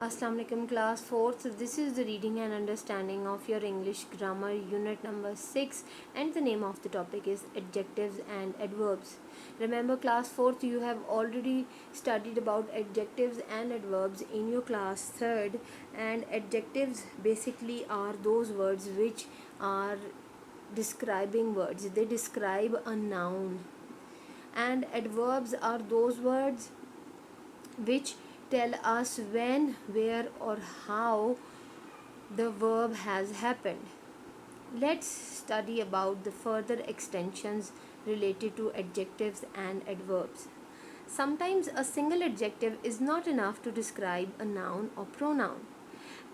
Assalamu alaikum class 4th. This is the reading and understanding of your English grammar unit number 6 and the name of the topic is adjectives and adverbs. Remember class 4th you have already studied about adjectives and adverbs in your class 3rd, and adjectives basically are those words which are describing words. They describe a noun, and adverbs are those words which tell us when, where or how the verb has happened. Let's study about the further extensions related to adjectives and adverbs. Sometimes a single adjective is not enough to describe a noun or pronoun.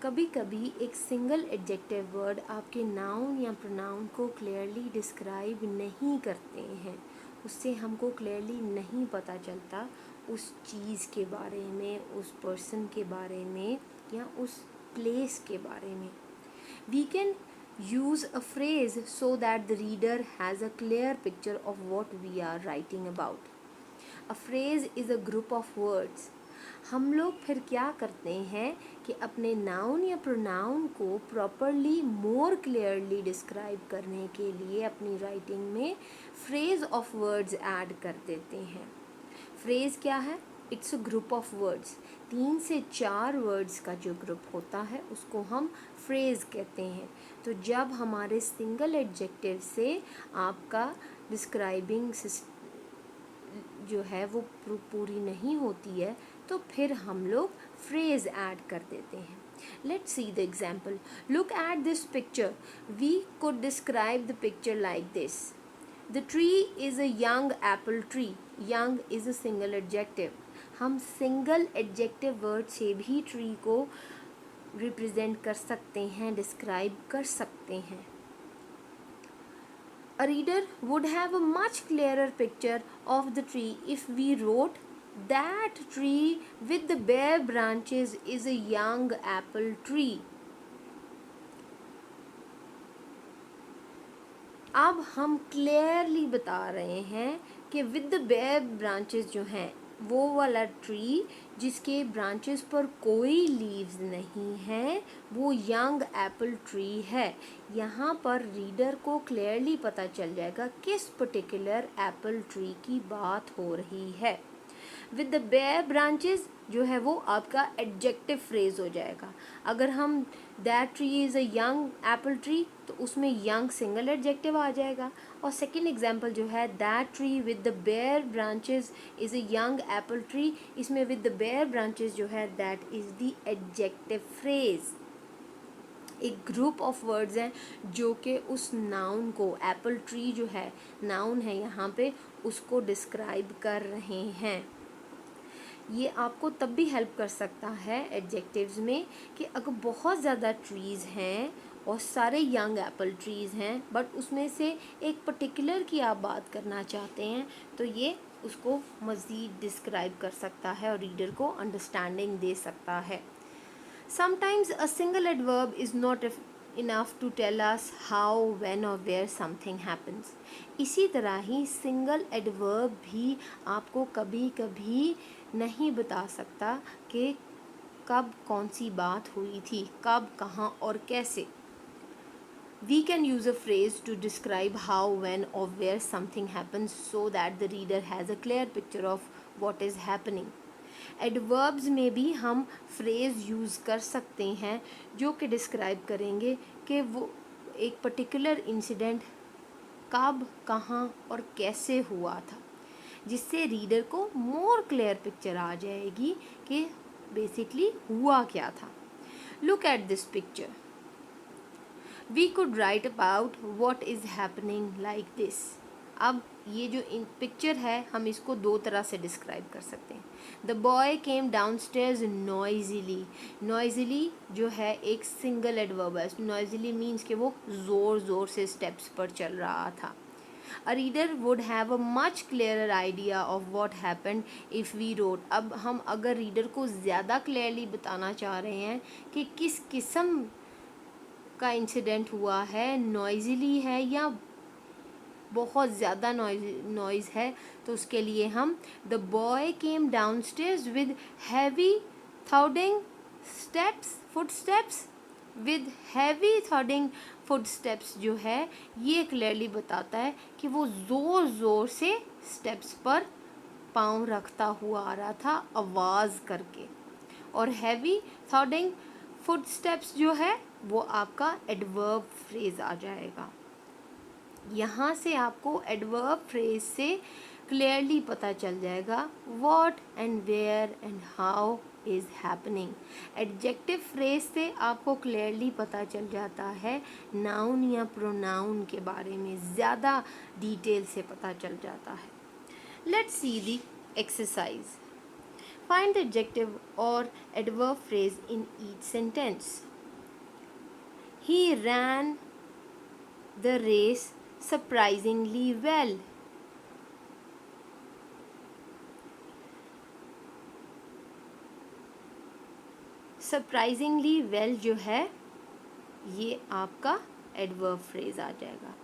कभी कभी एक single adjective word आपके noun या pronoun को clearly describe नहीं करते हैं, उससे हमको क्लियरली नहीं पता चलता उस चीज़ के बारे में, उस पर्सन के बारे में या उस प्लेस के बारे में. We can use a phrase so that the reader has a clear picture of what we are writing about. A phrase is a group of words. हम लोग फिर क्या करते हैं कि अपने नाउन या प्रोनाउन को प्रॉपरली मोर क्लियरली डिस्क्राइब करने के लिए अपनी राइटिंग में फ्रेज ऑफ वर्ड्स ऐड कर देते हैं. फ्रेज क्या है? It's a group of words. 3 से 4 वर्ड्स का जो ग्रुप होता है उसको हम फ्रेज कहते हैं. तो जब हमारे सिंगल एडजेक्टिव से आपका डिस्क्राइबिंग जो है वो पूरी नहीं होती है तो फिर हम लोग फ्रेज ऐड कर देते हैं. Let's see the example. Look at this picture. We could describe the picture like this. The tree is a young apple tree. Young is a single adjective. हम single adjective word से भी tree को represent कर सकते हैं, describe कर सकते हैं. A reader would have a much clearer picture of the tree if we wrote that tree with the bare branches is a young apple tree. अब हम क्लियरली बता रहे हैं कि विद द बेयर ब्रांचेस जो हैं वो वाला ट्री जिसके ब्रांचेस पर कोई लीव्स नहीं हैं वो यंग एप्पल ट्री है. यहाँ पर रीडर को क्लियरली पता चल जाएगा किस पर्टिकुलर एप्पल ट्री की बात हो रही है. विद द बेयर ब्रांचेस जो है वो आपका एडजेक्टिव फ्रेज हो जाएगा. अगर हम that tree is a young apple tree तो उसमें यंग सिंगल एडजेक्टिव आ जाएगा. और सेकेंड एग्जांपल जो है that tree with the bare branches is a young apple tree, इसमें विद द बेयर ब्रांचेस जो है that is the adjective phrase. एक ग्रुप ऑफ वर्ड्स हैं जो कि उस नाउन को, एप्पल ट्री जो है नाउन है यहाँ पे, उसको डिस्क्राइब कर रहे हैं. ये आपको तब भी हेल्प कर सकता है एडजेक्टिव्स में कि अगर बहुत ज़्यादा ट्रीज़ हैं और सारे यंग एप्पल ट्रीज़ हैं बट उसमें से एक पर्टिकुलर की आप बात करना चाहते हैं तो ये उसको मज़ीद डिस्क्राइब कर सकता है और रीडर को अंडरस्टैंडिंग दे सकता है. Sometimes a single adverb is not enough to tell us how, when or where something happens. इसी तरह ही सिंगल एडवर्ब भी आपको कभी कभी नहीं बता सकता कि कब कौन सी बात हुई थी, कब, कहाँ और कैसे. We can use a phrase to describe how, when or where something happens so that the reader has a clear picture of what is happening. Adverbs में भी हम फ्रेज़ यूज़ कर सकते हैं जो कि डिस्क्राइब करेंगे कि वो एक पर्टिकुलर इंसिडेंट कब, कहाँ और कैसे हुआ था, जिससे रीडर को मोर क्लियर पिक्चर आ जाएगी कि बेसिकली हुआ क्या था. Look at this picture. We could write about what is happening like this. अब ये जो पिक्चर है हम इसको दो तरह से डिस्क्राइब कर सकते हैं. The boy came downstairs noisily. Noisily जो है एक सिंगल एडवर्ब है. नॉइजिली मीन्स कि वो ज़ोर ज़ोर से स्टेप्स पर चल रहा था. A reader would have a much clearer idea of what happened if we wrote. अब हम अगर रीडर को ज़्यादा क्लियरली बताना चाह रहे हैं कि किस किस्म का इंसिडेंट हुआ है, नॉइजिली है या बहुत ज़्यादा नॉइज़ है, तो उसके लिए हम the boy came downstairs with heavy thudding steps, footsteps with heavy thudding footsteps जो है ये क्लियरली बताता है कि वो ज़ोर ज़ोर से स्टेप्स पर पाँव रखता हुआ आ रहा था आवाज़ करके। और हैवी थॉडिंग फुटस्टेप्स जो है वो आपका एडवर्ब फ्रेज आ जाएगा। यहाँ से आपको एडवर्ब फ्रेज से क्लियरली पता चल जाएगा what and where and how is happening. Adjective phrase से आपको क्लियरली पता चल जाता है नाउन या प्रोनाउन के बारे में, ज़्यादा डिटेल से पता चल जाता है। Let's see the exercise. Find the adjective or adverb phrase in each sentence. He ran the race surprisingly well. Surprisingly well जो है ये आपका adverb phrase आ जाएगा।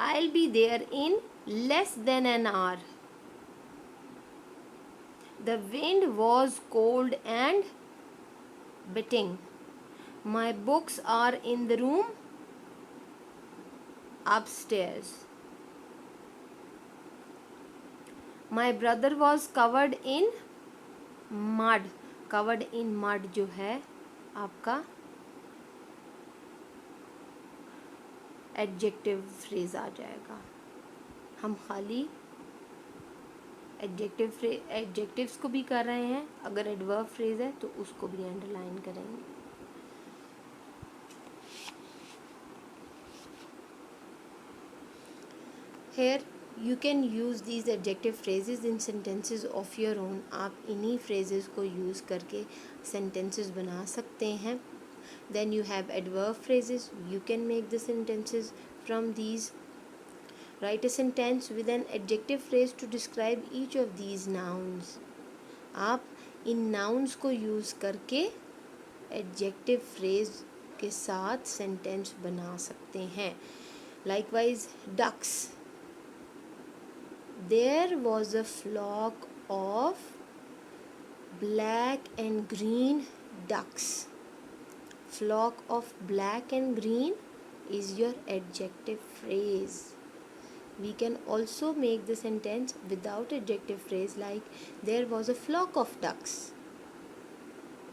I'll be there in less than an hour. The wind was cold and biting. My books are in the room upstairs. My brother was covered in mud. Covered in mud जो है आपका adjective phrase आ जाएगा। हम खाली adjectives को भी कर रहे हैं, अगर एडवर्ब फ्रेज है तो उसको भी अंडरलाइन करेंगे। Here you can use these adjective phrases in sentences of your own. आप इन्हीं phrases को use करके sentences बना सकते हैं। Then you have adverb phrases. You can make the sentences from these. Write a sentence with an adjective phrase to describe each of these nouns. आप इन nouns को use करके adjective phrase के साथ sentence बना सकते हैं। Likewise, ducks. There was a flock of black and green ducks. Flock of black and green is your adjective phrase. We can also make the sentence without adjective phrase like there was a flock of ducks.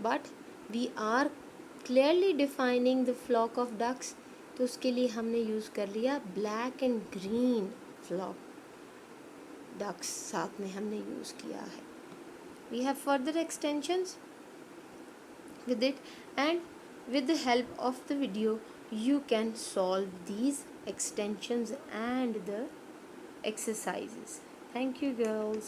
But we are clearly defining the flock of ducks, तो उसके लिए हमने use कर लिया black and green flock ducks, साथ में हमने use किया है। We have further extensions with it, and with the help of the video you can solve these extensions and the exercises. Thank you girls.